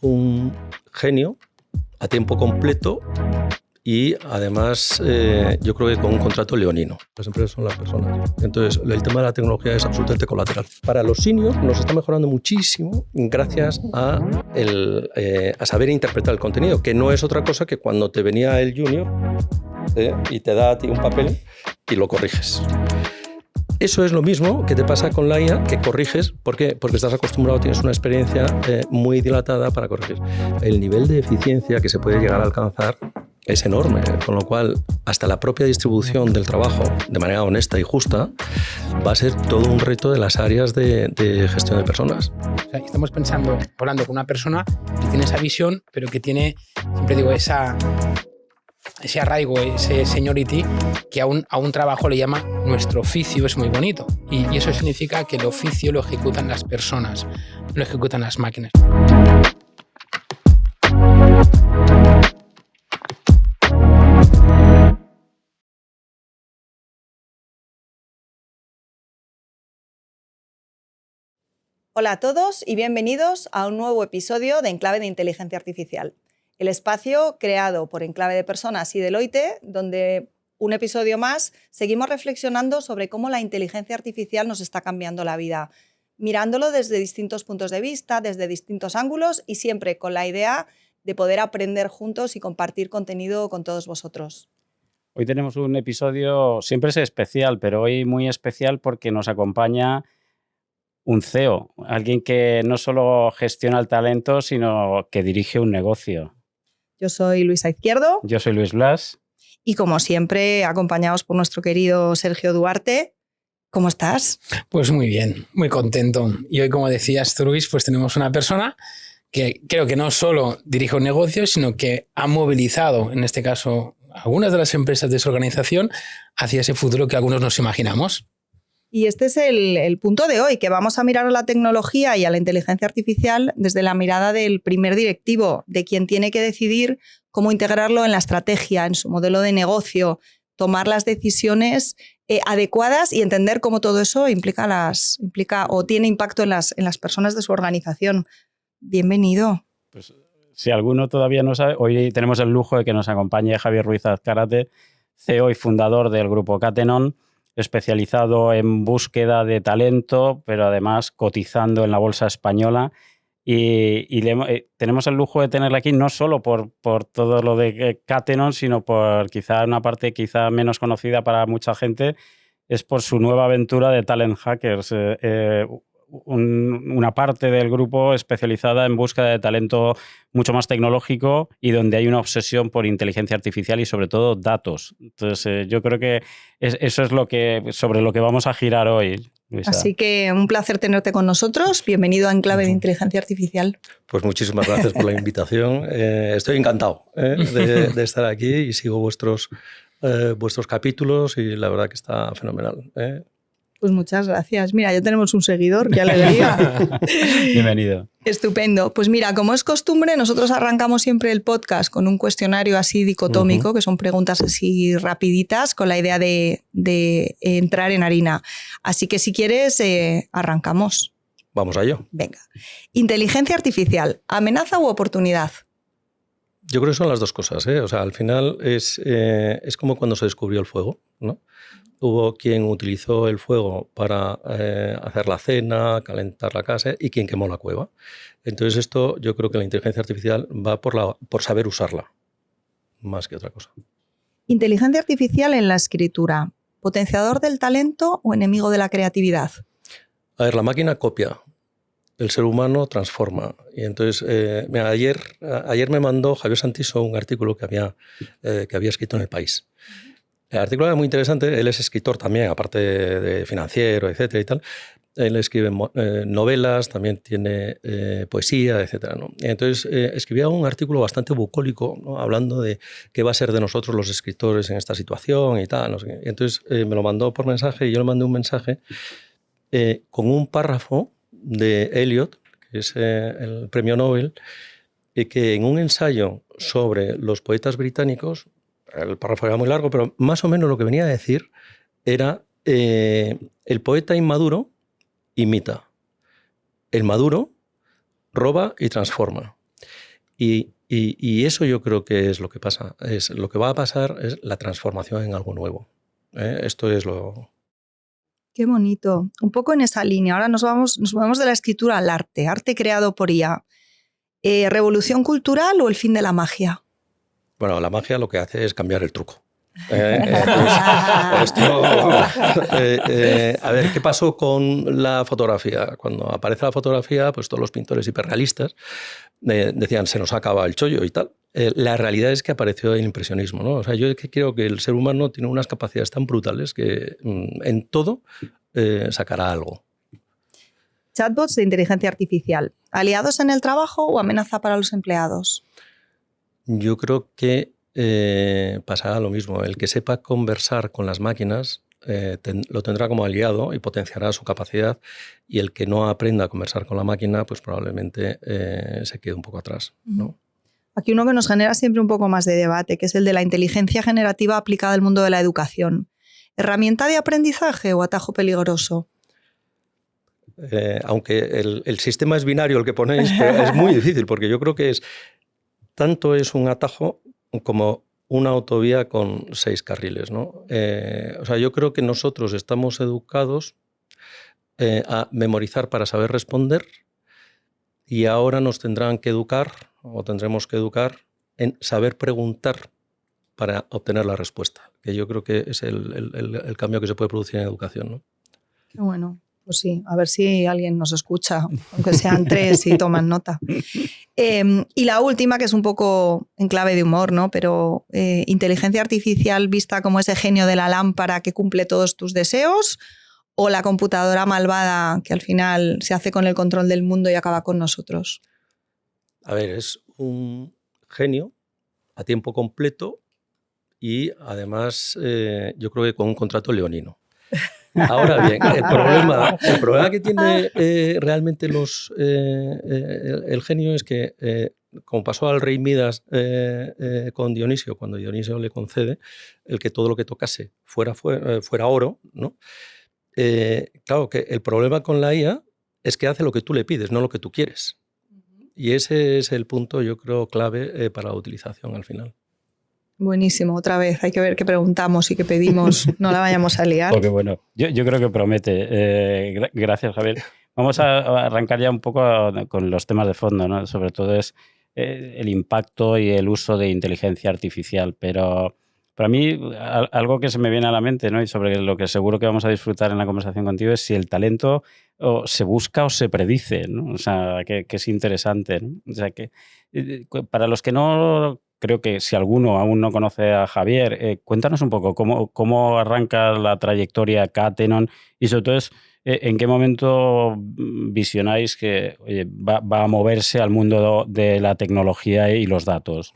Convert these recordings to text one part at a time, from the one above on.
un genio a tiempo completo y además yo creo que con un contrato leonino. Las empresas son las personas. Entonces el tema de la tecnología es absolutamente colateral. Para los seniors nos está mejorando muchísimo gracias a saber interpretar el contenido, que no es otra cosa que cuando te venía el junior y te da a ti un papel y lo corriges. Eso es lo mismo que te pasa con la IA, que corriges. ¿Por qué? Porque estás acostumbrado, tienes una experiencia muy dilatada para corregir. El nivel de eficiencia que se puede llegar a alcanzar es enorme, con lo cual hasta la propia distribución del trabajo de manera honesta y justa va a ser todo un reto de las áreas de gestión de personas. O sea, estamos hablando con una persona que tiene esa visión, pero que tiene, siempre digo, ese arraigo, ese seniority, que a un trabajo le llama nuestro oficio, es muy bonito. Y eso significa que el oficio lo ejecutan las personas, lo ejecutan las máquinas. Hola a todos y bienvenidos a un nuevo episodio de Enclave de Inteligencia Artificial, el espacio creado por Enclave de Personas y Deloitte, donde un episodio más seguimos reflexionando sobre cómo la inteligencia artificial nos está cambiando la vida, mirándolo desde distintos puntos de vista, desde distintos ángulos y siempre con la idea de poder aprender juntos y compartir contenido con todos vosotros. Hoy tenemos un episodio, siempre es especial, pero hoy muy especial porque nos acompaña un CEO, alguien que no solo gestiona el talento, sino que dirige un negocio. Yo soy Luisa Izquierdo. Yo soy Luis Blas. Y como siempre, acompañados por nuestro querido Sergio Duarte. ¿Cómo estás? Pues muy bien, muy contento. Y hoy, como decías tú, Luis, pues tenemos una persona que creo que no solo dirige un negocio, sino que ha movilizado, en este caso, algunas de las empresas de su organización hacia ese futuro que algunos nos imaginamos. Y este es el punto de hoy, que vamos a mirar a la tecnología y a la inteligencia artificial desde la mirada del primer directivo, de quien tiene que decidir cómo integrarlo en la estrategia, en su modelo de negocio, tomar las decisiones adecuadas y entender cómo todo eso implica o tiene impacto en las personas de su organización. Bienvenido. Pues, si alguno todavía no sabe, hoy tenemos el lujo de que nos acompañe Javier Ruiz Azcárate, CEO y fundador del grupo Catenon, especializado en búsqueda de talento, pero además cotizando en la bolsa española. Y tenemos el lujo de tenerla aquí no solo por todo lo de Catenon, sino por quizá una parte quizá menos conocida para mucha gente, es por su nueva aventura de Talent Hackers, una parte del grupo especializada en búsqueda de talento mucho más tecnológico y donde hay una obsesión por inteligencia artificial y sobre todo datos. Entonces yo creo que eso es sobre lo que vamos a girar hoy, Luisa. Así que un placer tenerte con nosotros. Bienvenido a Enclave de Inteligencia Artificial. Pues muchísimas gracias por la invitación. Estoy encantado de estar aquí y sigo vuestros capítulos y la verdad que está fenomenal. Pues muchas gracias. Mira, ya tenemos un seguidor, qué alegría. Bienvenido. Estupendo. Pues mira, como es costumbre, nosotros arrancamos siempre el podcast con un cuestionario así dicotómico, que son preguntas así rapiditas, con la idea de entrar en harina. Así que si quieres, arrancamos. Vamos a ello. Venga. Inteligencia artificial, ¿amenaza u oportunidad? Yo creo que son las dos cosas, ¿eh? O sea, al final es como cuando se descubrió el fuego, ¿no? Hubo quien utilizó el fuego para hacer la cena, calentar la casa y quien quemó la cueva. Entonces esto, yo creo que la inteligencia artificial va por saber usarla, más que otra cosa. Inteligencia artificial en la escritura, ¿potenciador del talento o enemigo de la creatividad? A ver, la máquina copia, el ser humano transforma. Y entonces, mira, ayer me mandó Javier Santiso un artículo que había escrito en El País. El artículo era muy interesante. Él es escritor también, aparte de financiero, etcétera y tal. Él escribe novelas, también tiene poesía, etcétera, ¿no? Y entonces escribía un artículo bastante bucólico, ¿no? Hablando de qué va a ser de nosotros los escritores en esta situación y tal. No sé qué. Y entonces me lo mandó por mensaje y yo le mandé un mensaje con un párrafo de Eliot, que es el premio Nobel, que en un ensayo sobre los poetas británicos, el párrafo era muy largo, pero más o menos lo que venía a decir era el poeta inmaduro imita, el maduro roba y transforma. Y eso yo creo que es lo que pasa. Lo que va a pasar es la transformación en algo nuevo. Esto es lo... Qué bonito. Un poco en esa línea. Ahora nos movemos de la escritura al arte. Arte creado por IA. ¿Revolución cultural o el fin de la magia? Bueno, la magia lo que hace es cambiar el truco. A ver, ¿qué pasó con la fotografía? Cuando aparece la fotografía, pues todos los pintores hiperrealistas decían, se nos acaba el chollo y tal. La realidad es que apareció el impresionismo, ¿no? O sea, yo creo que el ser humano tiene unas capacidades tan brutales que en todo sacará algo. Chatbots de inteligencia artificial, ¿aliados en el trabajo o amenaza para los empleados? Yo creo que pasará lo mismo. El que sepa conversar con las máquinas lo tendrá como aliado y potenciará su capacidad, y el que no aprenda a conversar con la máquina, pues probablemente se quede un poco atrás, ¿no? Aquí uno que nos genera siempre un poco más de debate, que es el de la inteligencia generativa aplicada al mundo de la educación. ¿Herramienta de aprendizaje o atajo peligroso? Aunque el sistema es binario el que ponéis, pero es muy difícil, porque yo creo que tanto es un atajo como una autovía con 6 carriles, ¿no? O sea, yo creo que nosotros estamos educados a memorizar para saber responder, y ahora nos tendrán que educar, o tendremos que educar, en saber preguntar para obtener la respuesta, que yo creo que es el cambio que se puede producir en educación, ¿no? Qué bueno. Pues sí, a ver si alguien nos escucha, aunque sean 3 y toman nota. Y la última, que es un poco en clave de humor, ¿no? Pero inteligencia artificial vista como ese genio de la lámpara que cumple todos tus deseos, o la computadora malvada que al final se hace con el control del mundo y acaba con nosotros. A ver, es un genio a tiempo completo y además yo creo que con un contrato leonino. Ahora bien, el problema que tiene realmente el genio es que, como pasó al rey Midas con Dionisio, cuando Dionisio le concede el que todo lo que tocase fuera oro, ¿no? Claro que el problema con la IA es que hace lo que tú le pides, no lo que tú quieres. Y ese es el punto, yo creo, clave para la utilización al final. Buenísimo, otra vez. Hay que ver qué preguntamos y qué pedimos. No la vayamos a liar. Porque bueno, yo creo que promete. Gracias, Javier. Vamos a arrancar ya un poco con los temas de fondo, ¿no? Sobre todo es el impacto y el uso de inteligencia artificial. Pero para mí, algo que se me viene a la mente, ¿no? Y sobre lo que seguro que vamos a disfrutar en la conversación contigo, es si el talento se busca o se predice, ¿no? O sea, que es interesante, ¿no? O sea, que para los que no... Creo que si alguno aún no conoce a Javier, cuéntanos un poco cómo arranca la trayectoria Catenon y sobre todo en qué momento visionáis que va a moverse al mundo de la tecnología y los datos.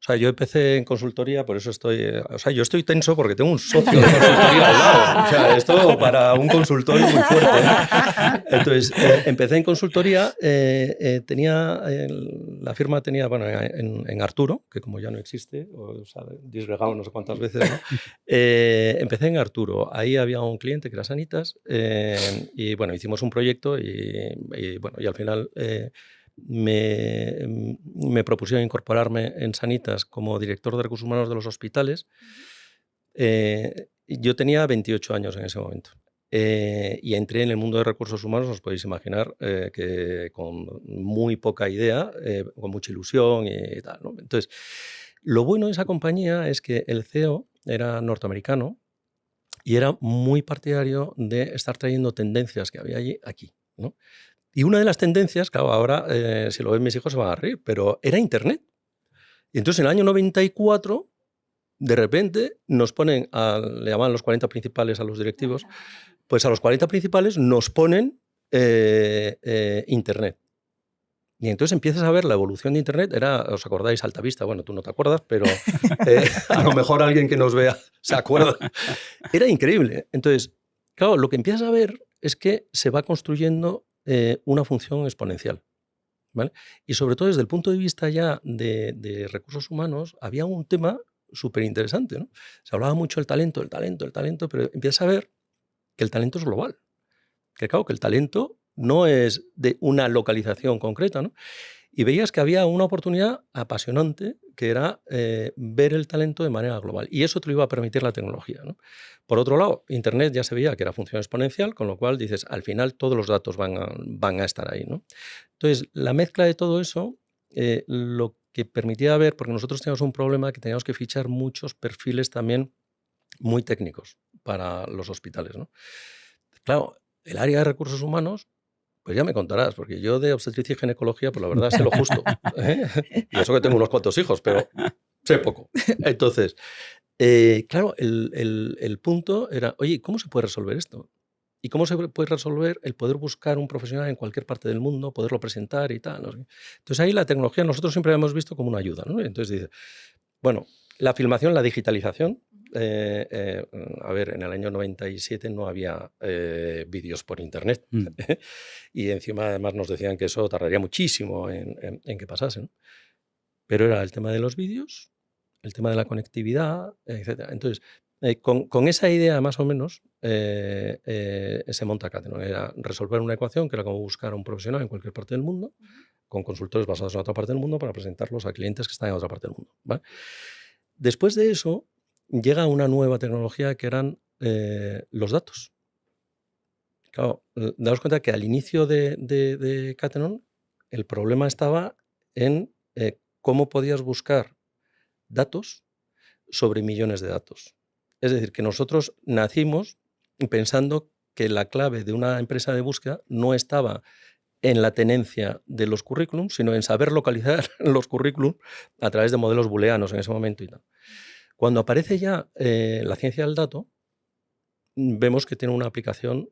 O sea, yo empecé en consultoría, por eso yo estoy tenso porque tengo un socio de consultoría al lado. O sea, esto para un consultor es muy fuerte, ¿no? Entonces, empecé en consultoría, la firma tenía, bueno, en Arturo, que como ya no existe, o sea, disgregado no sé cuántas veces, ¿no? Empecé en Arturo. Ahí había un cliente que era Sanitas, y bueno, hicimos un proyecto y al final... me propusieron incorporarme en Sanitas como director de recursos humanos de los hospitales. Yo tenía 28 años en ese momento. Y entré en el mundo de recursos humanos, os podéis imaginar, que con muy poca idea, con mucha ilusión y tal, ¿no? Entonces, lo bueno de esa compañía es que el CEO era norteamericano y era muy partidario de estar trayendo tendencias que había allí aquí, ¿no? Y una de las tendencias, claro, ahora si lo ven mis hijos se van a reír, pero era Internet. Y entonces en el año 94, de repente nos ponen, le llaman los 40 principales a los directivos, pues a los 40 principales nos ponen Internet. Y entonces empiezas a ver la evolución de Internet. ¿Os acordáis? Altavista. Bueno, tú no te acuerdas, pero a lo mejor alguien que nos vea se acuerda. Era increíble. Entonces, claro, lo que empiezas a ver es que se va construyendo una función exponencial, ¿vale? Y sobre todo desde el punto de vista ya de recursos humanos, había un tema súper interesante, ¿no? Se hablaba mucho del talento, pero empiezas a ver que el talento es global. Que claro, que el talento no es de una localización concreta, ¿no? Y veías que había una oportunidad apasionante que era ver el talento de manera global. Y eso te lo iba a permitir la tecnología, ¿no? Por otro lado, Internet ya se veía que era función exponencial, con lo cual dices, al final todos los datos van a estar ahí, ¿no? Entonces, la mezcla de todo eso, lo que permitía ver, porque nosotros teníamos un problema que teníamos que fichar muchos perfiles también muy técnicos para los hospitales, ¿no? Claro, el área de recursos humanos, pues ya me contarás, porque yo de obstetricia y ginecología, pues la verdad sé lo justo, ¿eh? Y eso que tengo unos cuantos hijos, pero sé poco. Entonces, claro, el punto era, oye, ¿cómo se puede resolver esto? ¿Y cómo se puede resolver el poder buscar un profesional en cualquier parte del mundo, poderlo presentar y tal? ¿No? Entonces ahí la tecnología nosotros siempre la hemos visto como una ayuda, ¿no? Entonces dice, bueno, la filmación, la digitalización, a ver, en el año 97 no había vídeos por internet y encima además nos decían que eso tardaría muchísimo en que pasase, ¿no? Pero era el tema de los vídeos, el tema de la conectividad, etc. Entonces, con esa idea más o menos se monta Catenon. Era resolver una ecuación que era como buscar a un profesional en cualquier parte del mundo, con consultores basados en otra parte del mundo para presentarlos a clientes que están en otra parte del mundo, ¿vale? Después de eso, llega una nueva tecnología que eran los datos. Claro, daos cuenta que al inicio de Catenon el problema estaba en cómo podías buscar datos sobre millones de datos. Es decir, que nosotros nacimos pensando que la clave de una empresa de búsqueda no estaba en la tenencia de los currículums, sino en saber localizar los currículums a través de modelos booleanos en ese momento y tal. Cuando aparece ya la ciencia del dato, vemos que tiene una aplicación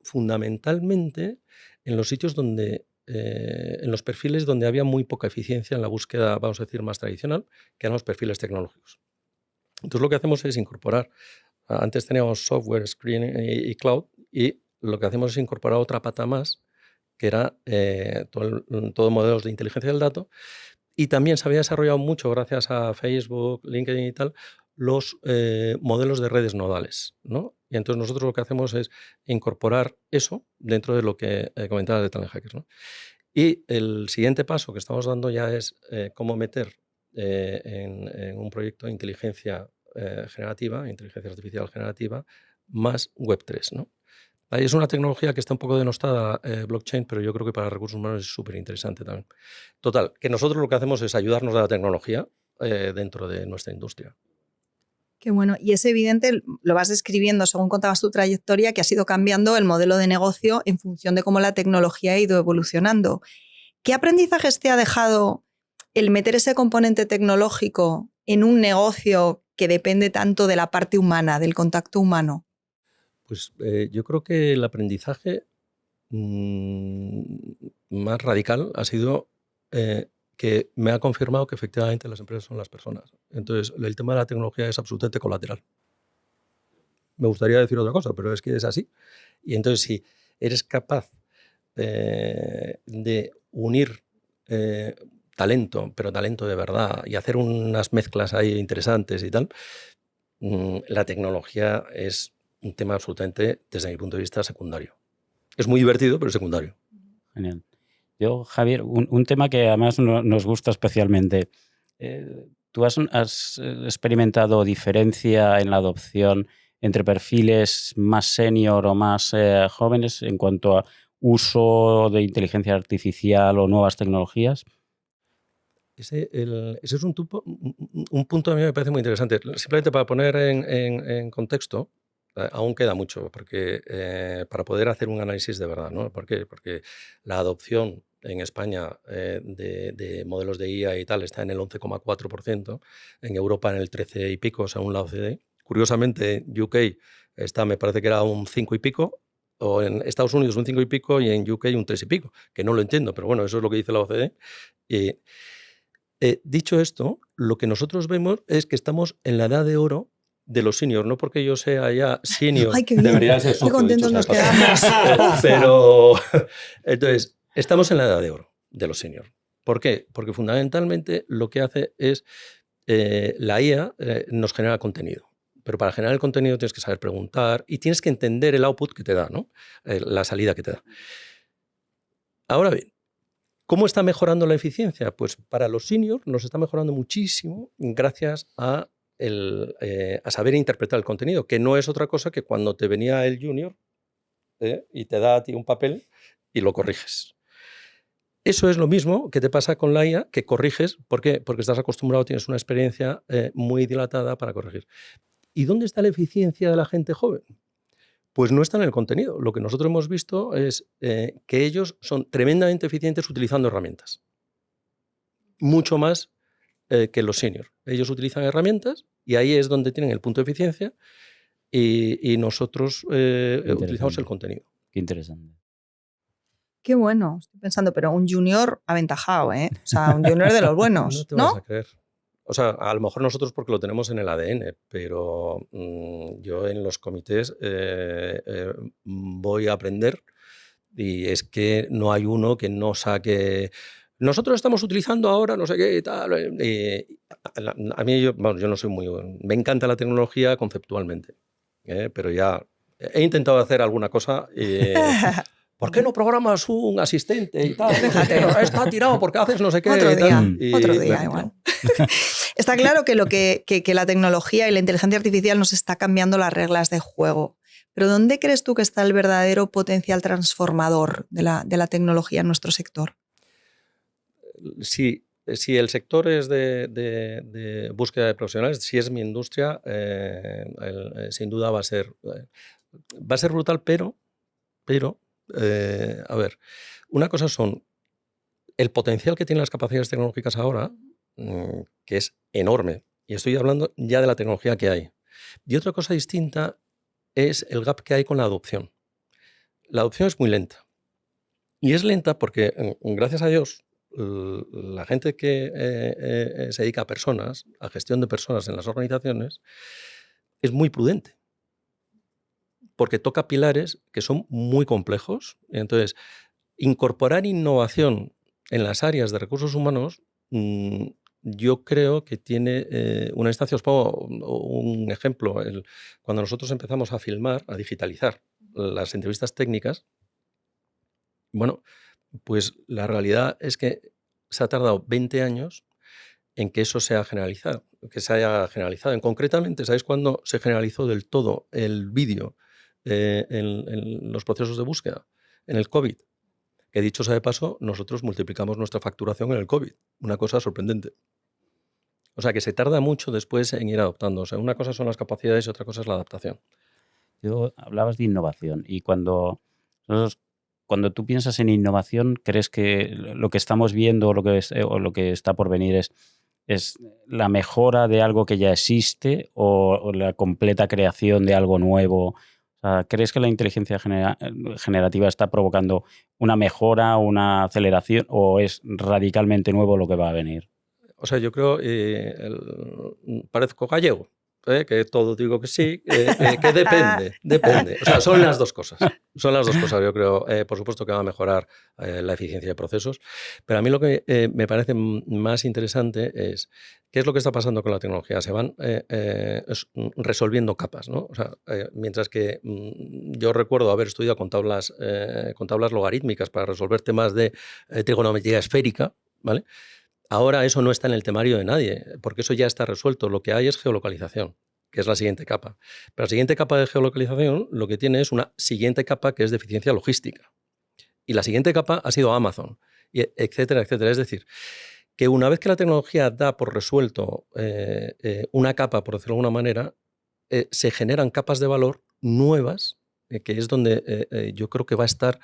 fundamentalmente en los sitios donde, en los perfiles donde había muy poca eficiencia en la búsqueda, vamos a decir, más tradicional, que eran los perfiles tecnológicos. Entonces lo que hacemos es incorporar, antes teníamos software, screening y cloud, y lo que hacemos es incorporar otra pata más, que era todo modelos de inteligencia del dato, y también se había desarrollado mucho, gracias a Facebook, LinkedIn y tal, los modelos de redes nodales, ¿no? Y entonces nosotros lo que hacemos es incorporar eso dentro de lo que comentaba de Talent Hackers, ¿no? Y el siguiente paso que estamos dando ya es cómo meter en un proyecto de inteligencia generativa, inteligencia artificial generativa, más Web3, ¿no? Ahí es una tecnología que está un poco denostada, blockchain, pero yo creo que para recursos humanos es súper interesante también. Total, que nosotros lo que hacemos es ayudarnos a la tecnología dentro de nuestra industria. Qué bueno. Y es evidente, lo vas describiendo según contabas tu trayectoria, que has ido cambiando el modelo de negocio en función de cómo la tecnología ha ido evolucionando. ¿Qué aprendizajes te ha dejado el meter ese componente tecnológico en un negocio que depende tanto de la parte humana, del contacto humano? Pues yo creo que el aprendizaje más radical ha sido que me ha confirmado que efectivamente las empresas son las personas. Entonces, el tema de la tecnología es absolutamente colateral. Me gustaría decir otra cosa, pero es que es así. Y entonces, si eres capaz de unir talento, pero talento de verdad, y hacer unas mezclas ahí interesantes y tal, la tecnología es un tema absolutamente, desde mi punto de vista, secundario. Es muy divertido, pero es secundario. Genial. Yo, Javier, un tema que además nos gusta especialmente. ¿Tú has experimentado diferencia en la adopción entre perfiles más senior o más jóvenes en cuanto a uso de inteligencia artificial o nuevas tecnologías? Ese es un punto a mí me parece muy interesante. Simplemente para poner en contexto, aún queda mucho porque, para poder hacer un análisis de verdad, ¿no? ¿Por qué? Porque la adopción en España de modelos de IA y tal está en el 11,4%, en Europa en el 13 y pico, según la OCDE. Curiosamente, UK está, me parece que era un 5 y pico, o en Estados Unidos un 5 y pico y en UK un 3 y pico, que no lo entiendo, pero bueno, eso es lo que dice la OCDE. Y, dicho esto, lo que nosotros vemos es que estamos en la edad de oro de los seniors, no porque yo sea ya senior. ¡Ay, qué bien! Debería ser socio, ¡Qué contentos nos dicho sea de paso. quedamos! Pero, entonces, estamos en la edad de oro de los seniors. ¿Por qué? Porque fundamentalmente lo que hace es, la IA nos genera contenido. Pero para generar el contenido tienes que saber preguntar y tienes que entender el output que te da, ¿no? La salida que te da. Ahora bien, ¿Cómo está mejorando la eficiencia? Pues para los seniors nos está mejorando muchísimo gracias a saber interpretar el contenido, que no es otra cosa que cuando te venía el junior y te da a ti un papel y lo corriges. Eso es lo mismo que te pasa con la IA, que corriges. ¿Por qué? Porque estás acostumbrado, tienes una experiencia muy dilatada para corregir. ¿Y dónde está la eficiencia de la gente joven? Pues no está en el contenido. Lo que nosotros hemos visto es que ellos son tremendamente eficientes utilizando herramientas. Mucho más que los seniors. Ellos utilizan herramientas y ahí es donde tienen el punto de eficiencia y nosotros utilizamos el contenido. Qué interesante. Qué bueno. Estoy pensando, pero un junior aventajado, ¿eh? O sea, un junior de los buenos, No te vas a creer. O sea, a lo mejor nosotros porque lo tenemos en el ADN, pero yo en los comités voy a aprender y es que no hay uno que no saque... Nosotros estamos utilizando ahora no sé qué y tal. A mí yo no soy muy... Me encanta la tecnología conceptualmente, pero ya he intentado hacer alguna cosa... ¿Por qué no programas un asistente y tal? Fíjate. Está tirado porque haces no sé qué. Otro y tal. día, otro día igual. Está claro que la tecnología y la inteligencia artificial nos está cambiando las reglas de juego. Pero ¿dónde crees tú que está el verdadero potencial transformador de la tecnología en nuestro sector? Si el sector es de búsqueda de profesionales, si es mi industria, sin duda va a ser brutal, pero a ver, una cosa son el potencial que tienen las capacidades tecnológicas ahora, que es enorme, y estoy hablando ya de la tecnología que hay. Y otra cosa distinta es el gap que hay con la adopción. La adopción es muy lenta. Y es lenta porque, gracias a Dios, la gente que se dedica a personas, a gestión de personas en las organizaciones, es muy prudente. Porque toca pilares que son muy complejos. Entonces, incorporar innovación en las áreas de recursos humanos, yo creo que tiene una instancia. Os pongo un ejemplo. Cuando nosotros empezamos a filmar, a digitalizar las entrevistas técnicas, bueno, pues la realidad es que se ha tardado 20 años en que eso se haya generalizado. Concretamente, ¿sabéis cuándo se generalizó del todo el vídeo en los procesos de búsqueda? En el COVID. Que dicho sea de paso, nosotros multiplicamos nuestra facturación en el COVID. Una cosa sorprendente. O sea, que se tarda mucho después en ir adoptando. O sea, una cosa son las capacidades y otra cosa es la adaptación. Hablabas de innovación y cuando tú piensas en innovación, ¿crees que lo que estamos viendo o lo que está por venir es la mejora de algo que ya existe o la completa creación de algo nuevo? O sea, ¿crees que la inteligencia generativa está provocando una mejora, una aceleración o es radicalmente nuevo lo que va a venir? O sea, yo creo, parezco gallego, que todo digo que sí, que depende. O sea, son las dos cosas. Yo creo, por supuesto que va a mejorar la eficiencia de procesos, pero a mí lo que me parece más interesante es qué es lo que está pasando con la tecnología. Se van resolviendo capas, ¿no? O sea, mientras que yo recuerdo haber estudiado con tablas logarítmicas para resolver temas de trigonometría esférica, ¿vale? Ahora eso no está en el temario de nadie, porque eso ya está resuelto. Lo que hay es geolocalización, que es la siguiente capa. Pero la siguiente capa de geolocalización lo que tiene es una siguiente capa que es de eficiencia logística. Y la siguiente capa ha sido Amazon, etcétera, etcétera. Es decir, que una vez que la tecnología da por resuelto una capa, por decirlo de alguna manera, se generan capas de valor nuevas, que es donde yo creo que va a estar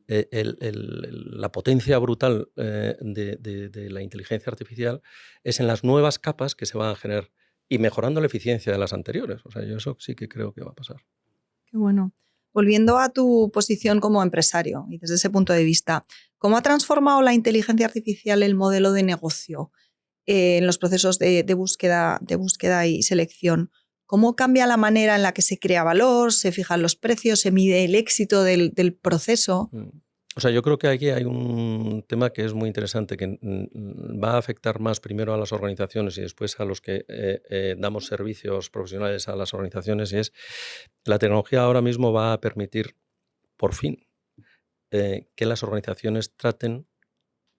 la potencia brutal de la inteligencia artificial, es en las nuevas capas que se van a generar y mejorando la eficiencia de las anteriores. O sea, yo eso sí que creo que va a pasar. Qué bueno. Volviendo a tu posición como empresario y desde ese punto de vista, ¿cómo ha transformado la inteligencia artificial el modelo de negocio en los procesos de búsqueda y selección? ¿Cómo cambia la manera en la que se crea valor, se fijan los precios, se mide el éxito del proceso? O sea, yo creo que aquí hay un tema que es muy interesante, que va a afectar más primero a las organizaciones y después a los que damos servicios profesionales a las organizaciones, y es la tecnología ahora mismo va a permitir, por fin, que las organizaciones traten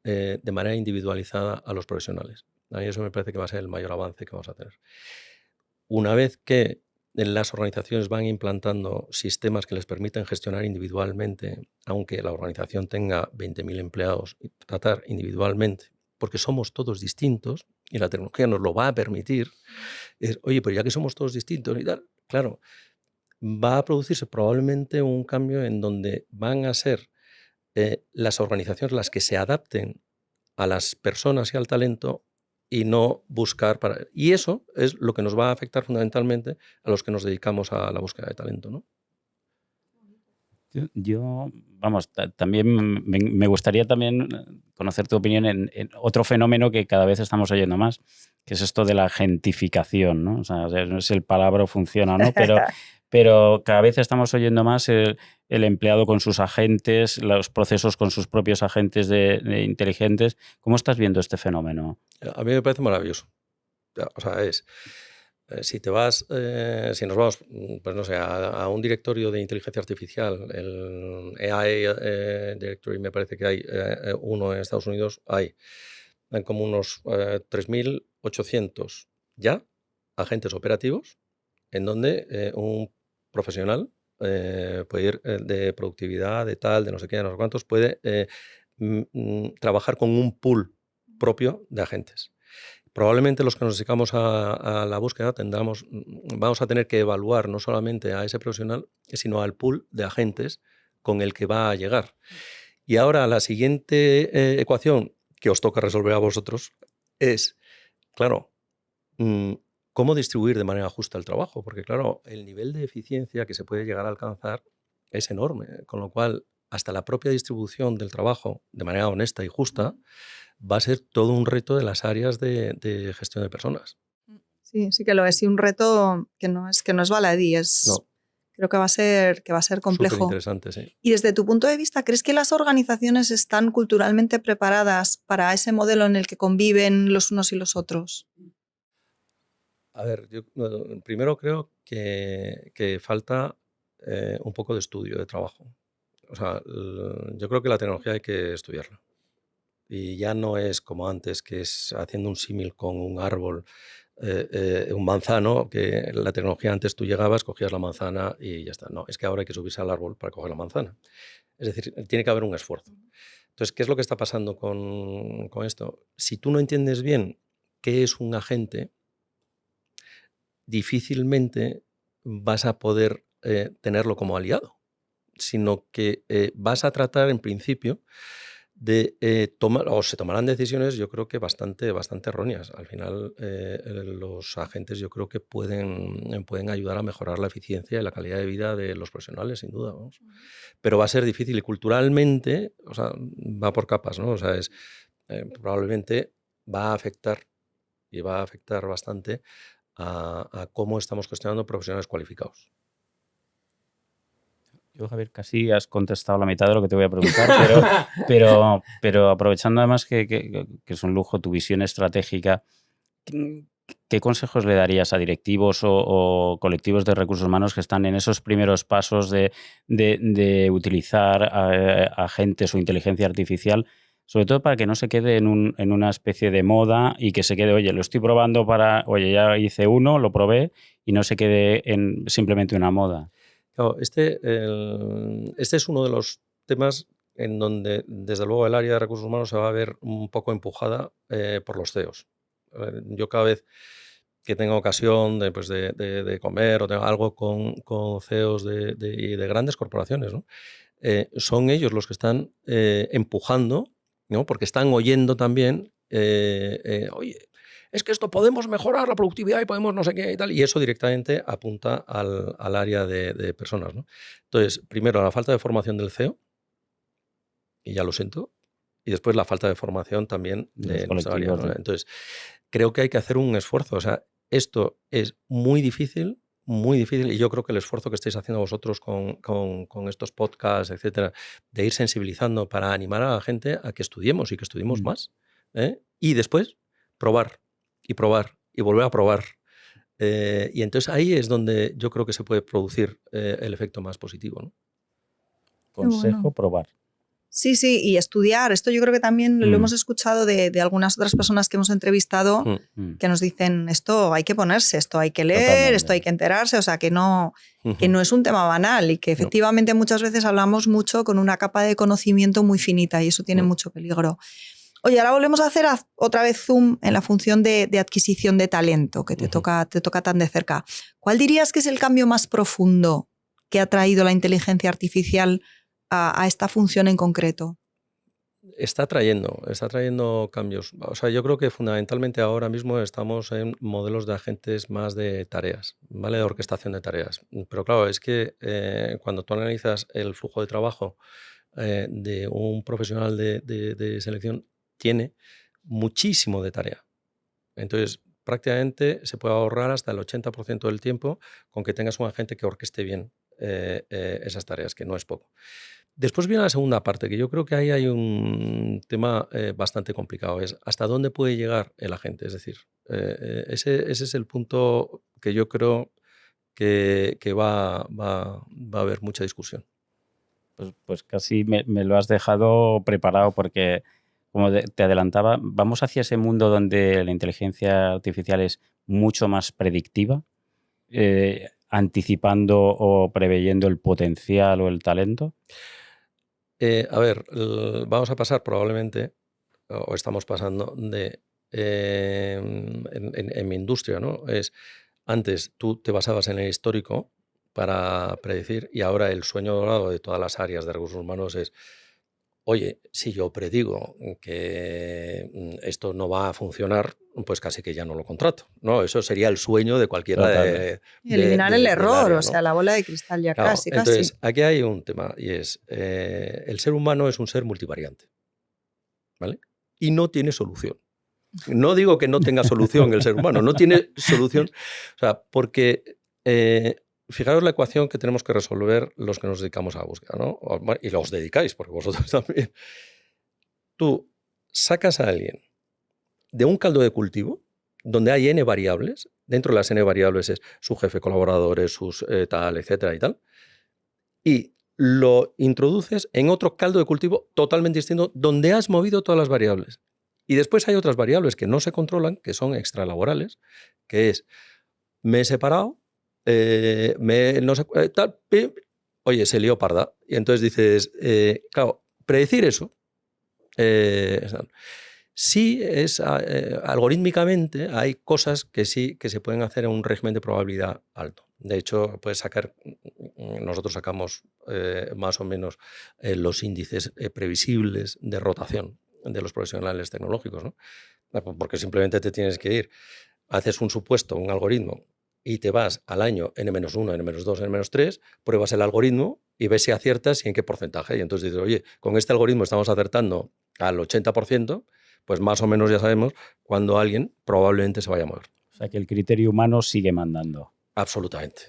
de manera individualizada a los profesionales. A mí eso me parece que va a ser el mayor avance que vamos a tener. Una vez que las organizaciones van implantando sistemas que les permiten gestionar individualmente, aunque la organización tenga 20.000 empleados, y tratar individualmente, porque somos todos distintos y la tecnología nos lo va a permitir, es, oye, pero ya que somos todos distintos y tal, claro, va a producirse probablemente un cambio en donde van a ser las organizaciones las que se adapten a las personas y al talento y no buscar para... Y eso es lo que nos va a afectar fundamentalmente a los que nos dedicamos a la búsqueda de talento, ¿no? Yo, vamos, también me gustaría también conocer tu opinión en otro fenómeno que cada vez estamos oyendo más, que es esto de la gentificación, ¿no? O sea, no sé si el palabra funciona o no, pero cada vez estamos oyendo más el empleado con sus agentes, los procesos con sus propios agentes de inteligentes. ¿Cómo estás viendo este fenómeno? A mí me parece maravilloso. O sea, si te vas, si nos vamos, pues no sé, a un directorio de inteligencia artificial, el AI Directory, me parece que hay uno en Estados Unidos, hay como unos 3.800 ya agentes operativos en donde un profesional puede ir de productividad, de tal, de no sé qué, de no sé cuántos, puede trabajar con un pool propio de agentes. Probablemente los que nos dedicamos a la búsqueda vamos a tener que evaluar no solamente a ese profesional, sino al pool de agentes con el que va a llegar. Y ahora la siguiente ecuación que os toca resolver a vosotros es, claro, cómo distribuir de manera justa el trabajo, porque claro, el nivel de eficiencia que se puede llegar a alcanzar es enorme, con lo cual hasta la propia distribución del trabajo de manera honesta y justa va a ser todo un reto de las áreas de gestión de personas. Sí, sí que lo es, y un reto que no es baladí, creo que va a ser complejo. Superinteresante, sí. Y desde tu punto de vista, ¿crees que las organizaciones están culturalmente preparadas para ese modelo en el que conviven los unos y los otros? A ver, yo primero creo que falta un poco de estudio, de trabajo. O sea, yo creo que la tecnología hay que estudiarla. Y ya no es como antes, que es haciendo un símil con un árbol, un manzano, que la tecnología antes tú llegabas, cogías la manzana y ya está. No, es que ahora hay que subirse al árbol para coger la manzana. Es decir, tiene que haber un esfuerzo. Entonces, ¿qué es lo que está pasando con esto? Si tú no entiendes bien qué es un agente, difícilmente vas a poder tenerlo como aliado, sino que vas a tratar en principio de tomar, o se tomarán decisiones, yo creo que bastante erróneas. Al final, los agentes yo creo que pueden ayudar a mejorar la eficiencia y la calidad de vida de los profesionales, sin duda. Vamos. Pero va a ser difícil y culturalmente, o sea, va por capas, ¿no? O sea, probablemente va a afectar y va a afectar bastante a cómo estamos gestionando profesionales cualificados. Yo, Javier, casi has contestado la mitad de lo que te voy a preguntar, pero aprovechando además que es un lujo tu visión estratégica, ¿qué consejos le darías a directivos o colectivos de recursos humanos que están en esos primeros pasos de utilizar agentes o inteligencia artificial, sobre todo para que no se quede en una especie de moda y que se quede, oye, lo estoy probando oye, ya hice uno, lo probé, y no se quede en simplemente una moda? Claro, este es uno de los temas en donde, desde luego, el área de recursos humanos se va a ver un poco empujada por los CEOs. Yo cada vez que tengo ocasión de comer o de algo con CEOs de grandes corporaciones, ¿no? Son ellos los que están empujando, ¿no? Porque están oyendo también, oye, es que esto podemos mejorar la productividad y podemos no sé qué y tal, y eso directamente apunta al área de personas, ¿no? Entonces, primero, la falta de formación del CEO, y ya lo siento, y después la falta de formación también de nuestra área, ¿no? Entonces, creo que hay que hacer un esfuerzo. O sea, esto es muy difícil, y yo creo que el esfuerzo que estáis haciendo vosotros con estos podcasts, etcétera, de ir sensibilizando para animar a la gente a que estudiemos y que estudiemos más, ¿eh? Y después probar y volver a probar. Y entonces ahí es donde yo creo que se puede producir el efecto más positivo, ¿no? Consejo, probar. Sí, sí, y estudiar. Esto yo creo que también lo hemos escuchado de algunas otras personas que hemos entrevistado que nos dicen esto hay que ponerse, esto hay que leer, Totalmente. esto hay que enterarse, o sea, que no es un tema banal y que efectivamente muchas veces hablamos mucho con una capa de conocimiento muy finita y eso tiene mucho peligro. Oye, ahora volvemos a hacer otra vez zoom en la función de adquisición de talento que te toca tan de cerca. ¿Cuál dirías que es el cambio más profundo que ha traído la inteligencia artificial a esta función en concreto? Está trayendo cambios. O sea, yo creo que fundamentalmente ahora mismo estamos en modelos de agentes más de tareas, ¿vale? De orquestación de tareas. Pero claro, es que cuando tú analizas el flujo de trabajo de un profesional de selección, tiene muchísimo de tarea. Entonces, prácticamente se puede ahorrar hasta el 80% del tiempo con que tengas un agente que orqueste bien esas tareas, que no es poco. Después viene la segunda parte, que yo creo que ahí hay un tema bastante complicado, es hasta dónde puede llegar el agente. Es decir, ese es el punto que yo creo que va a haber mucha discusión. Pues casi me lo has dejado preparado porque, como te adelantaba, vamos hacia ese mundo donde la inteligencia artificial es mucho más predictiva, anticipando o preveyendo el potencial o el talento. A ver, vamos a pasar probablemente, o estamos pasando, en mi industria, ¿no? Antes tú te basabas en el histórico para predecir y ahora el sueño dorado de todas las áreas de recursos humanos es, oye, si yo predigo que esto no va a funcionar, pues casi que ya no lo contrato, ¿no? Eso sería el sueño de cualquiera Y eliminar el del error, área, o sea, la bola de cristal ya Claro, casi. entonces, aquí hay un tema y es, el ser humano es un ser multivariante, ¿vale? Y no tiene solución. No digo que no tenga solución el ser humano, no tiene solución, o sea, porque fijaros la ecuación que tenemos que resolver los que nos dedicamos a la búsqueda, ¿no? Y los dedicáis, porque vosotros también. Tú sacas a alguien de un caldo de cultivo donde hay n variables, dentro de las n variables es su jefe, colaboradores, sus tal, etcétera y tal, y lo introduces en otro caldo de cultivo totalmente distinto donde has movido todas las variables. Y después hay otras variables que no se controlan, que son extralaborales, que es, me he separado, no sé, tal, oye, se lió parda. Y entonces dices, claro, predecir eso, sí es, algorítmicamente hay cosas que sí que se pueden hacer en un régimen de probabilidad alto. De hecho, puedes sacar, nosotros sacamos más o menos los índices previsibles de rotación de los profesionales tecnológicos, ¿no? Porque simplemente te tienes que ir, haces un supuesto, un algoritmo, y te vas al año N-1, N-2, N-3, pruebas el algoritmo y ves si aciertas y en qué porcentaje. Y entonces dices, oye, con este algoritmo estamos acertando al 80%, pues más o menos ya sabemos cuándo alguien probablemente se vaya a mover. O sea que el criterio humano sigue mandando. Absolutamente.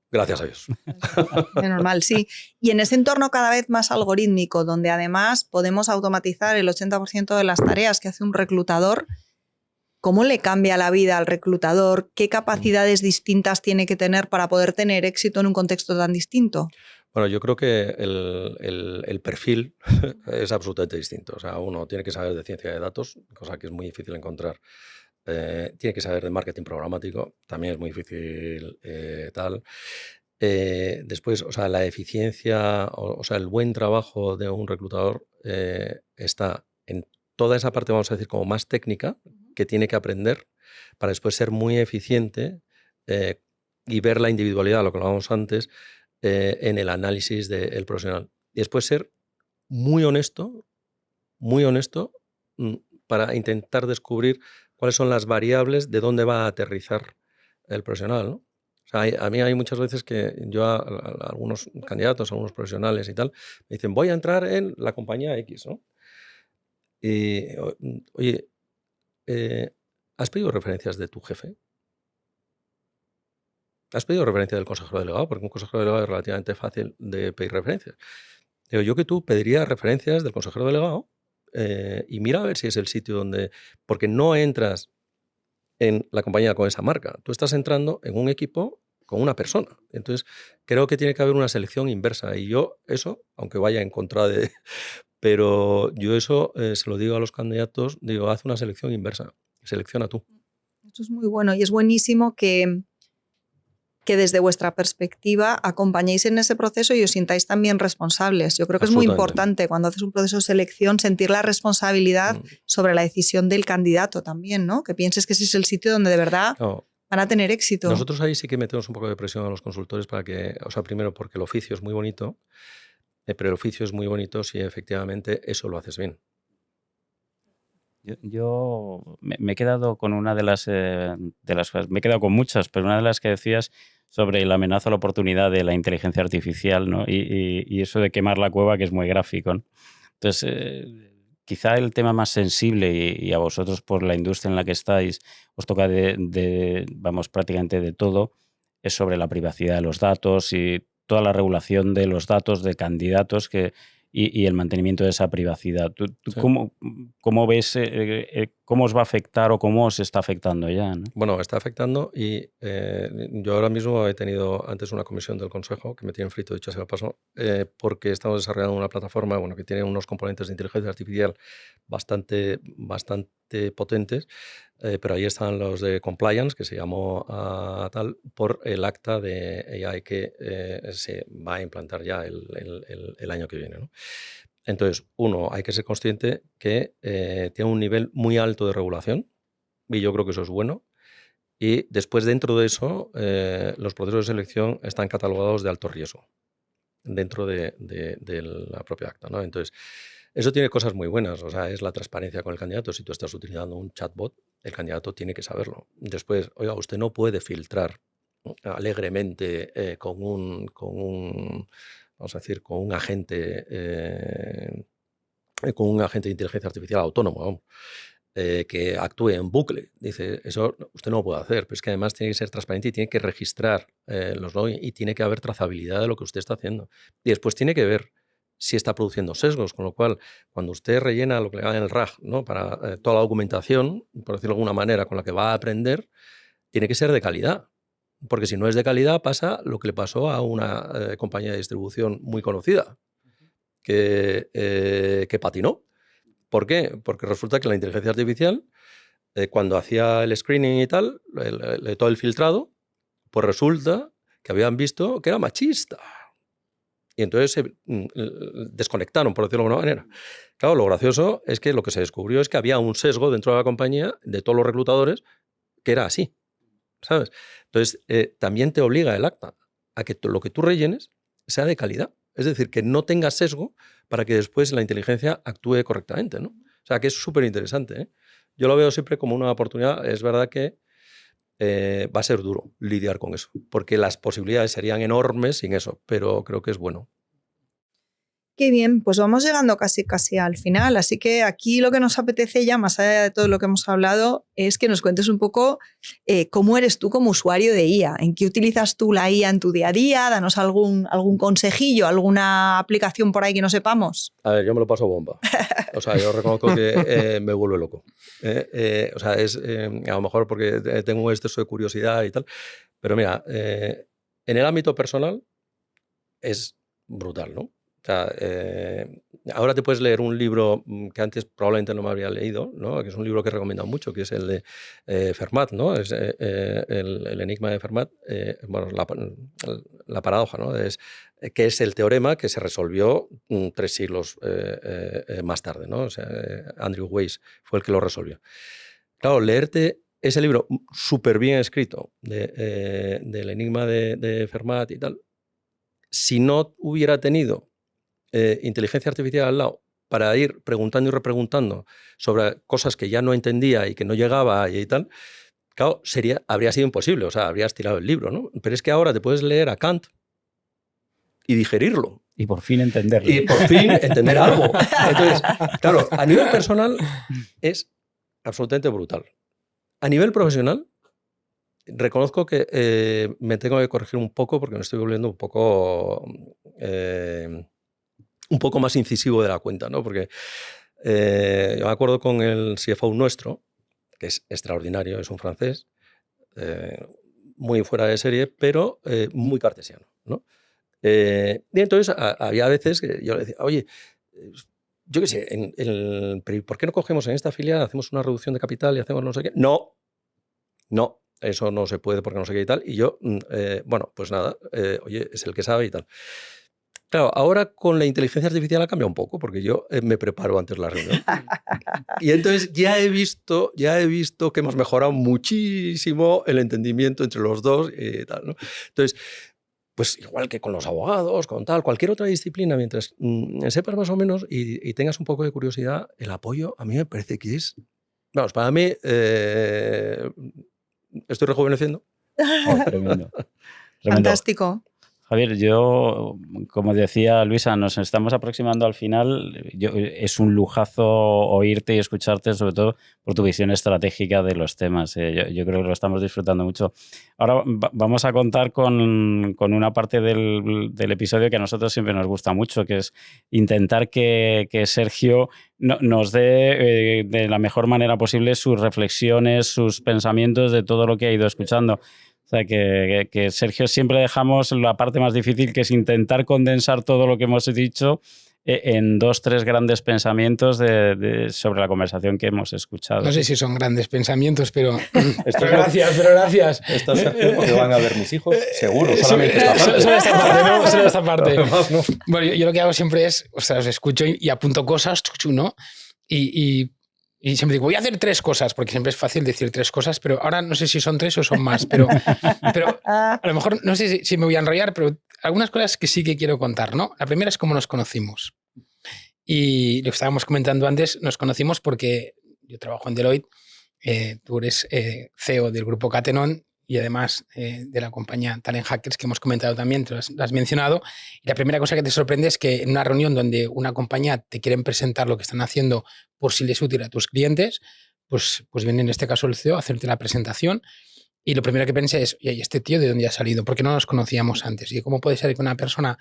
Gracias a Dios. Es normal, sí. Y en ese entorno cada vez más algorítmico, donde además podemos automatizar el 80% de las tareas que hace un reclutador, ¿cómo le cambia la vida al reclutador? ¿Qué capacidades distintas tiene que tener para poder tener éxito en un contexto tan distinto? Bueno, yo creo que el perfil es absolutamente distinto. O sea, uno tiene que saber de ciencia de datos, cosa que es muy difícil encontrar. Tiene que saber de marketing programático, también es muy difícil tal. Después, o sea, la eficiencia, o sea, el buen trabajo de un reclutador está en toda esa parte, vamos a decir, como más técnica, que tiene que aprender para después ser muy eficiente y ver la individualidad, lo que hablábamos antes, en el análisis del profesional. Y después ser muy honesto para intentar descubrir cuáles son las variables de dónde va a aterrizar el profesional, ¿no? O sea, a mí hay muchas veces que yo a algunos candidatos, a algunos profesionales y tal, me dicen, voy a entrar en la compañía X, ¿no? Y, oye, ¿has pedido referencias de tu jefe? ¿Has pedido referencia del consejero delegado? Porque un consejero delegado es relativamente fácil de pedir referencias. Digo, yo que tú pediría referencias del consejero delegado y mira a ver si es el sitio donde... Porque no entras en la compañía con esa marca. Tú estás entrando en un equipo con una persona. Entonces, creo que tiene que haber una selección inversa. Y yo eso, aunque vaya en contra de Pero yo eso se lo digo a los candidatos, digo, haz una selección inversa, selecciona tú. Esto es muy bueno y es buenísimo que desde vuestra perspectiva acompañéis en ese proceso y os sintáis también responsables. Yo creo que es muy importante cuando haces un proceso de selección sentir la responsabilidad sobre la decisión del candidato también, ¿no? Que pienses que ese es el sitio donde de verdad van a tener éxito. Nosotros ahí sí que metemos un poco de presión a los consultores para que, o sea, primero porque el oficio es muy bonito, pero el oficio es muy bonito si efectivamente eso lo haces bien. Yo me he quedado con una de las cosas, me he quedado con muchas, pero una de las que decías sobre la amenaza a la oportunidad de la inteligencia artificial, ¿no? Y eso de quemar la cueva, que es muy gráfico, ¿no? Entonces, quizá el tema más sensible y a vosotros por la industria en la que estáis os toca vamos, prácticamente de todo, es sobre la privacidad de los datos y toda la regulación de los datos de candidatos y el mantenimiento de esa privacidad. ¿Tú Sí. cómo ves, cómo os va a afectar o cómo os está afectando ya, ¿no? Bueno, está afectando y yo ahora mismo he tenido antes una comisión del Consejo que me tienen frito, dicho sea de paso, porque estamos desarrollando una plataforma que tiene unos componentes de inteligencia artificial bastante potentes, pero ahí están los de compliance, que se llamó tal, por el acta de AI que se va a implantar ya el año que viene, ¿no? Entonces, uno, hay que ser consciente que tiene un nivel muy alto de regulación y yo creo que eso es bueno. Y después, dentro de eso, los procesos de selección están catalogados de alto riesgo dentro de la propia acta, ¿no? Entonces, eso tiene cosas muy buenas, o sea, es la transparencia con el candidato. Si tú estás utilizando un chatbot, el candidato tiene que saberlo. Después, oiga, usted no puede filtrar alegremente con un, vamos a decir, con un agente de inteligencia artificial autónomo, vamos, que actúe en bucle. Dice, eso usted no lo puede hacer, pero es que además tiene que ser transparente y tiene que registrar los logins y tiene que haber trazabilidad de lo que usted está haciendo. Y después tiene que ver si está produciendo sesgos, con lo cual, cuando usted rellena lo que le llaman el RAG, ¿no? Para toda la documentación, por decirlo de alguna manera, con la que va a aprender, tiene que ser de calidad. Porque si no es de calidad, pasa lo que le pasó a una compañía de distribución muy conocida, que patinó. ¿Por qué? Porque resulta que la inteligencia artificial, cuando hacía el screening y tal, todo el filtrado, pues resulta que habían visto que era machista. Y entonces se desconectaron, por decirlo de alguna manera. Claro, lo gracioso es que lo que se descubrió es que había un sesgo dentro de la compañía, de todos los reclutadores, que era así, ¿sabes? Entonces, también te obliga el acta a que lo que tú rellenes sea de calidad. Es decir, que no tenga sesgo para que después la inteligencia actúe correctamente, ¿no? O sea, que es súper interesante, ¿eh? Yo lo veo siempre como una oportunidad. Es verdad que va a ser duro lidiar con eso, porque las posibilidades serían enormes sin eso, pero creo que es bueno. Qué bien, pues vamos llegando casi al final, así que aquí lo que nos apetece ya, más allá de todo lo que hemos hablado, es que nos cuentes un poco cómo eres tú como usuario de IA, en qué utilizas tú la IA en tu día a día, danos algún consejillo, alguna aplicación por ahí que no sepamos. A ver, yo me lo paso bomba. O sea, yo reconozco que me vuelve loco. O sea, es a lo mejor porque tengo un exceso de curiosidad y tal, pero mira, en el ámbito personal es brutal, ¿no? O sea, ahora te puedes leer un libro que antes probablemente no me habría leído, ¿no? Que es un libro que he recomendado mucho, que es el de Fermat, ¿no? Es el enigma de Fermat, bueno, la paradoja, ¿no? Que es el teorema que se resolvió 3 siglos más tarde, ¿no? O sea, Andrew Weiss fue el que lo resolvió. Claro, leerte ese libro súper bien escrito del enigma de Fermat y tal, si no hubiera tenido inteligencia artificial al lado para ir preguntando y repreguntando sobre cosas que ya no entendía y que no llegaba y tal, claro, habría sido imposible, o sea, habrías tirado el libro, ¿no? Pero es que ahora te puedes leer a Kant y digerirlo. Y por fin entenderlo. Y por fin entender algo. Entonces, claro, a nivel personal es absolutamente brutal. A nivel profesional, reconozco que me tengo que corregir un poco porque me estoy volviendo un poco más incisivo de la cuenta, ¿no? Porque yo me acuerdo con el CFO nuestro, que es extraordinario, es un francés, muy fuera de serie, pero muy cartesiano, ¿no? Y entonces había veces que yo le decía, oye, yo qué sé, pero ¿por qué no cogemos en esta filial, hacemos una reducción de capital y hacemos no sé qué? No, eso no se puede porque no sé qué y tal. Y yo, bueno, pues nada, oye, es el que sabe y tal. Claro, ahora con la inteligencia artificial ha cambiado un poco porque yo me preparo antes la reunión. Y entonces ya he visto que hemos mejorado muchísimo el entendimiento entre los dos y tal, ¿no? Entonces, pues igual que con los abogados, con tal, cualquier otra disciplina, mientras sepas más o menos y tengas un poco de curiosidad, el apoyo a mí me parece que es... Vamos, para mí, estoy rejuveneciendo. Oh, tremendo. Fantástico. Javier, yo, como decía Luisa, nos estamos aproximando al final. Es un lujazo oírte y escucharte, sobre todo por tu visión estratégica de los temas. Yo creo que lo estamos disfrutando mucho. Ahora vamos a contar con una parte del episodio que a nosotros siempre nos gusta mucho, que es intentar que Sergio nos dé de la mejor manera posible sus reflexiones, sus pensamientos de todo lo que ha ido escuchando. O sea, que Sergio siempre dejamos la parte más difícil, que es intentar condensar todo lo que hemos dicho en 2 o 3 grandes pensamientos sobre la conversación que hemos escuchado. No sé si son grandes pensamientos, pero gracias. Esto es porque van a ver mis hijos, seguro, solamente esta parte. Solo esta parte. Además, no. Bueno, yo lo que hago siempre es, os escucho y apunto cosas, ¿no? Y siempre digo, voy a hacer 3 cosas, porque siempre es fácil decir 3 cosas, pero ahora no sé si son 3 o son más, pero a lo mejor no sé si me voy a enrollar, pero algunas cosas que sí que quiero contar, ¿no? La primera es cómo nos conocimos. Y lo que estábamos comentando antes, nos conocimos porque yo trabajo en Deloitte, tú eres CEO del grupo Catenon y además de la compañía Talent Hackers, que hemos comentado también, te lo has mencionado. Y la primera cosa que te sorprende es que en una reunión donde una compañía te quieren presentar lo que están haciendo por si les es útil a tus clientes, pues viene en este caso el CEO a hacerte la presentación. Y lo primero que pensé es, oye, ¿este tío de dónde ha salido? ¿Por qué no nos conocíamos antes? ¿Y cómo puede ser que una persona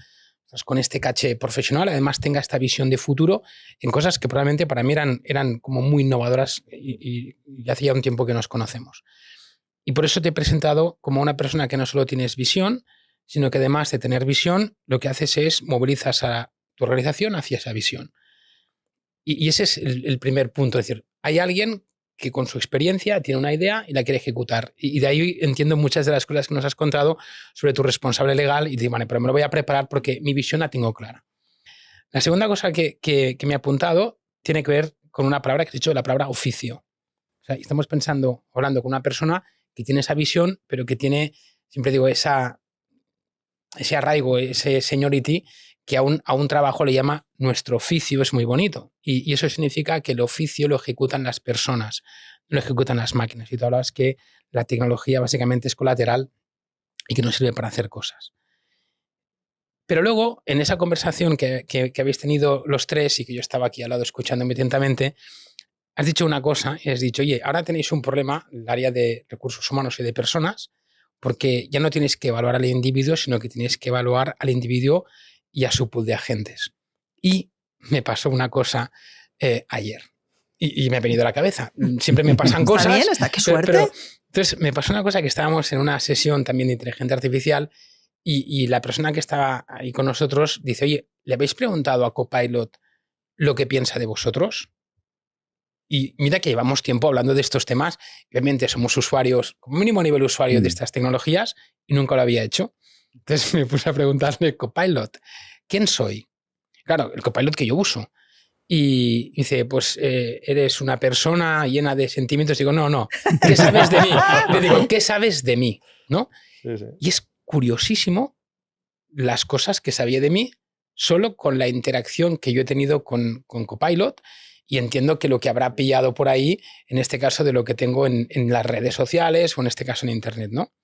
pues, con este caché profesional además tenga esta visión de futuro en cosas que probablemente para mí eran como muy innovadoras y hacía un tiempo que nos conocemos? Y por eso te he presentado como una persona que no solo tienes visión, sino que además de tener visión, lo que haces es movilizas a tu organización hacia esa visión. Y ese es el primer punto. Es decir, hay alguien que con su experiencia tiene una idea y la quiere ejecutar. Y de ahí entiendo muchas de las cosas que nos has contado sobre tu responsable legal y digo, vale, pero me lo voy a preparar porque mi visión la tengo clara. La segunda cosa que me he apuntado tiene que ver con una palabra que has dicho, la palabra oficio. O sea, estamos hablando con una persona que tiene esa visión, pero que tiene, siempre digo, ese arraigo, ese seniority, que a un trabajo le llama nuestro oficio, es muy bonito. Y eso significa que el oficio lo ejecutan las personas, lo ejecutan las máquinas. Y tú hablabas que la tecnología básicamente es colateral y que no sirve para hacer cosas. Pero luego, en esa conversación que habéis tenido los 3 y que yo estaba aquí al lado escuchándome atentamente, has dicho una cosa y has dicho, oye, ahora tenéis un problema en el área de recursos humanos y de personas porque ya no tienes que evaluar al individuo, sino que tienes que evaluar al individuo y a su pool de agentes. Y me pasó una cosa ayer y me ha venido a la cabeza. Siempre me pasan cosas. Está bien, está, qué suerte. Pero, entonces, me pasó una cosa que estábamos en una sesión también de inteligencia artificial y la persona que estaba ahí con nosotros dice, oye, ¿le habéis preguntado a Copilot lo que piensa de vosotros? Y mira que llevamos tiempo hablando de estos temas. Obviamente somos usuarios, como mínimo a nivel usuario de estas tecnologías, y nunca lo había hecho. Entonces me puse a preguntarle, Copilot, ¿quién soy? Claro, el Copilot que yo uso. Y dice, pues eres una persona llena de sentimientos. Digo, no, ¿qué sabes de mí? Le digo, ¿qué sabes de mí? ¿No? Sí, sí. Y es curiosísimo las cosas que sabía de mí solo con la interacción que yo he tenido con Copilot. Y entiendo que lo que habrá pillado por ahí, en este caso de lo que tengo en las redes sociales o en este caso en Internet, ¿no?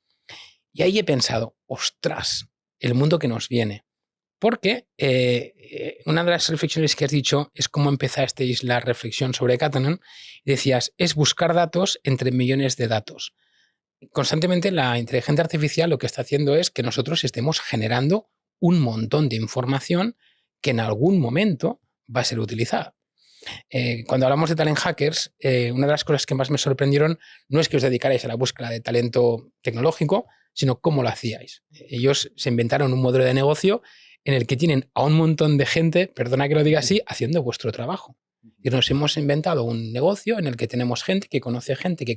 Y ahí he pensado, ostras, el mundo que nos viene. Porque una de las reflexiones que has dicho es cómo empezasteis la reflexión sobre Catenon. Decías, es buscar datos entre millones de datos. Constantemente la inteligencia artificial lo que está haciendo es que nosotros estemos generando un montón de información que en algún momento va a ser utilizada. Cuando hablamos de Talent Hackers, una de las cosas que más me sorprendieron no es que os dedicarais a la búsqueda de talento tecnológico, sino cómo lo hacíais. Ellos se inventaron un modelo de negocio en el que tienen a un montón de gente, perdona que lo diga así, haciendo vuestro trabajo. Y nos hemos inventado un negocio en el que tenemos gente, que conoce gente, que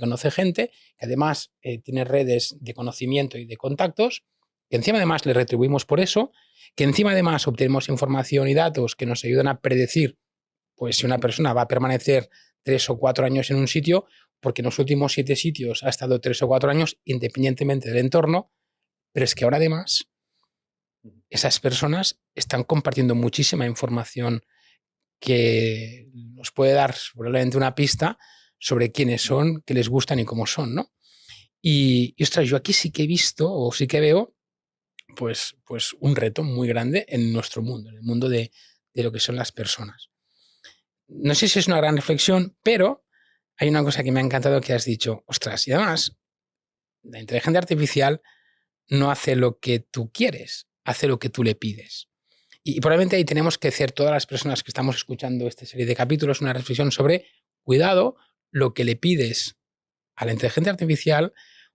además tiene redes de conocimiento y de contactos, que encima además le retribuimos por eso, que encima además obtenemos información y datos que nos ayudan a predecir pues si una persona va a permanecer 3 o 4 años en un sitio, porque en los últimos 7 sitios ha estado 3 o 4 años, independientemente del entorno, pero es que ahora además esas personas están compartiendo muchísima información que nos puede dar probablemente una pista sobre quiénes son, qué les gustan y cómo son, ¿no? Y ostras, yo aquí sí que he visto o sí que veo pues un reto muy grande en nuestro mundo, en el mundo de lo que son las personas. No sé si es una gran reflexión, pero hay una cosa que me ha encantado que has dicho, ostras, y además la inteligencia artificial no hace lo que tú quieres, hace lo que tú le pides. Y probablemente ahí tenemos que hacer todas las personas que estamos escuchando esta serie de capítulos una reflexión sobre, cuidado, lo que le pides a la inteligencia artificial,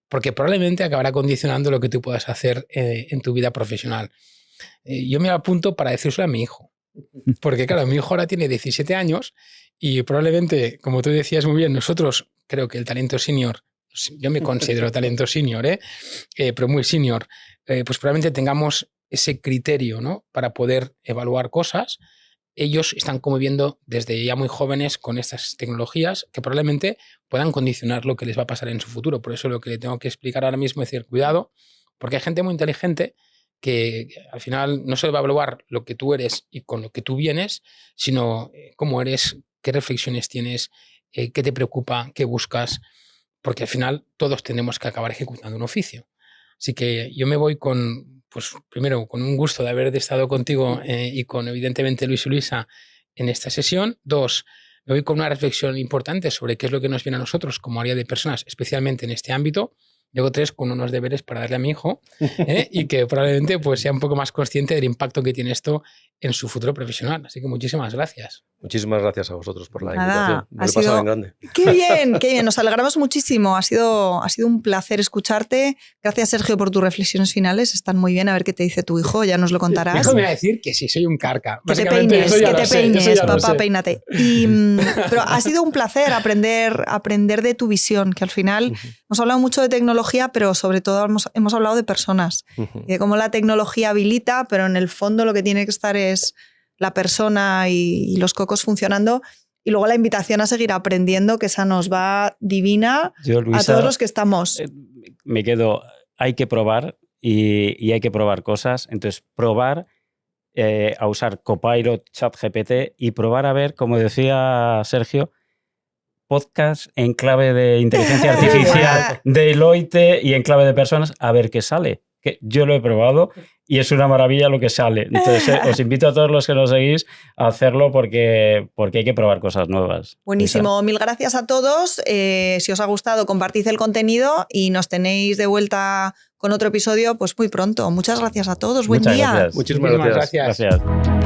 porque probablemente acabará condicionando lo que tú puedas hacer en tu vida profesional. Yo me apunto para decírselo a mi hijo, porque claro, mi hijo ahora tiene 17 años y probablemente, como tú decías muy bien, nosotros creo que el talento senior, yo me considero talento senior, pero muy senior, pues probablemente tengamos ese criterio, ¿no?, para poder evaluar cosas. Ellos están conviviendo desde ya muy jóvenes con estas tecnologías que probablemente puedan condicionar lo que les va a pasar en su futuro. Por eso lo que le tengo que explicar ahora mismo es decir, cuidado, porque hay gente muy inteligente que al final no se va a evaluar lo que tú eres y con lo que tú vienes, sino cómo eres, qué reflexiones tienes, qué te preocupa, qué buscas, porque al final todos tenemos que acabar ejecutando un oficio. Así que yo me voy con, pues primero, con un gusto de haber estado contigo y con evidentemente Luis y Luisa en esta sesión. 2, me voy con una reflexión importante sobre qué es lo que nos viene a nosotros como área de personas, especialmente en este ámbito. Luego 3, con unos deberes para darle a mi hijo y que probablemente pues, sea un poco más consciente del impacto que tiene esto en su futuro profesional. Así que muchísimas gracias. Muchísimas gracias a vosotros por la Nada, invitación. Me lo he pasado en grande. Qué bien, qué bien. Nos alegramos muchísimo. Ha sido un placer escucharte. Gracias, Sergio, por tus reflexiones finales. Están muy bien. A ver qué te dice tu hijo. Ya nos lo contarás. Mi hijo me va a decir que sí, soy un carca. Que te peines, papá, peínate. Pero ha sido un placer aprender de tu visión, que al final hemos hablado mucho de tecnología, pero sobre todo hemos hablado de personas. Y de cómo la tecnología habilita, pero en el fondo lo que tiene que estar es la persona y los cocos funcionando. Y luego la invitación a seguir aprendiendo, que esa nos va divina. Yo, Luisa, a todos los que estamos. Me quedo, hay que probar y hay que probar cosas. Entonces, probar a usar Copilot, ChatGPT y probar a ver, como decía Sergio, podcast en clave de inteligencia artificial, de Deloitte y en clave de personas, a ver qué sale. Que yo lo he probado y es una maravilla lo que sale. Entonces, os invito a todos los que nos seguís a hacerlo porque hay que probar cosas nuevas. Buenísimo. Mil gracias a todos. Si os ha gustado, compartid el contenido y nos tenéis de vuelta con otro episodio pues muy pronto. Muchas gracias a todos. Buen día. Gracias. Muchísimas gracias. Gracias.